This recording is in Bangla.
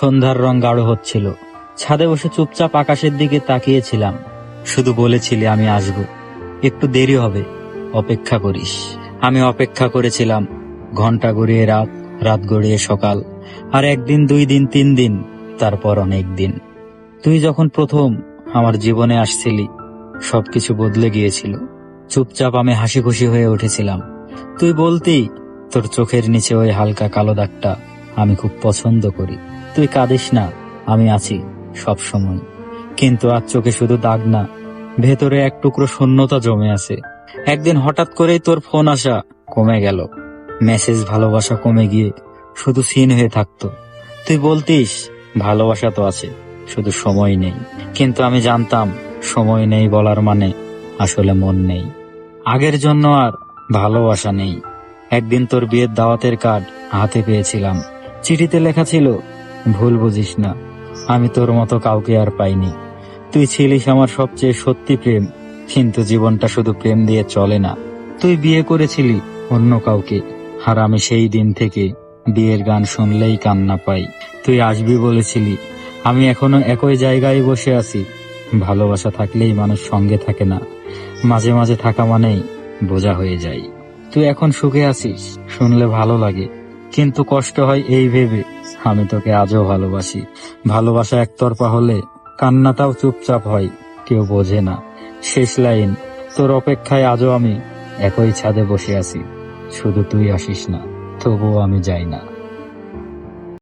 সন্ধ্যার রং গাঢ় হচ্ছিল। ছাদে বসে চুপচাপ আকাশের দিকে তাকিয়েছিলাম। শুধু বলেছিলি আমি আসব, একটু দেরি হবে, অপেক্ষা করিস। আমি অপেক্ষা করেছিলাম। ঘন্টা গড়িয়ে রাত, রাত গড়িয়ে সকাল, আর একদিন, 2 দিন, 3 দিন, তারপর অনেক দিন। তুই যখন প্রথম আমার জীবনে আসছিলি, সবকিছু বদলে গিয়েছিল। চুপচাপ আমি হাসি খুশি হয়ে উঠেছিলাম। তুই বলতি তোর চোখের নিচে ওই হালকা কালো দাগটা আমি খুব পছন্দ করি। তুই কাঁদিস না, আমি আছি সব সময়। কিন্তু আজ চোখে শুধু দাগ না, ভেতরে এক টুকরো শূন্যতা জমে আছে। একদিন হঠাৎ করেই তোর ফোন আসা কমে গেল। মেসেজ, ভালোবাসা কমে গিয়ে শুধু সিন হয়ে থাকতো। তুই বলতিস ভালোবাসা তো আছে, শুধু সময় নেই। কিন্তু আমি জানতাম সময় নেই বলার মানে আসলে মন নেই। আগের জন্য আর ভালোবাসা নেই। একদিন তোর বিয়ের দাওয়াতের কার্ড হাতে পেয়েছিলাম। চিঠিতে লেখা ছিল, ভুল বুঝিস না, আমি তোর মতো কাউকে আর পাইনি। তুই ছিলিস আমার সবচেয়ে সত্যি প্রেম। কিন্তু জীবনটা শুধু প্রেম দিয়ে চলে না। তুই বিয়ে করেছিলি অন্য কাউকে, আর আমি সেই দিন থেকে বিয়ের গান শুনলেই কান্না পাই। তুই আসবি বলেছিলি, আমি এখনো একই জায়গায় বসে আছি। ভালোবাসা থাকলেই মানুষ সঙ্গে থাকে না, মাঝে মাঝে থাকা মানেই বোঝা হয়ে যায়। তুই এখন সুখে আছিস শুনলে ভালো লাগে, কিন্তু কষ্ট হয় এই ভেবে আমি তোকে আজও ভালোবাসি। ভালোবাসা একতরফা হলে কান্নাটাও চুপচাপ হয়, কেউ বোঝে না। শেষ লাইন, তোর অপেক্ষায় আজও আমি একই ছাদে বসে আছি। শুধু তুই আসিস না, তবুও আমি যাই না।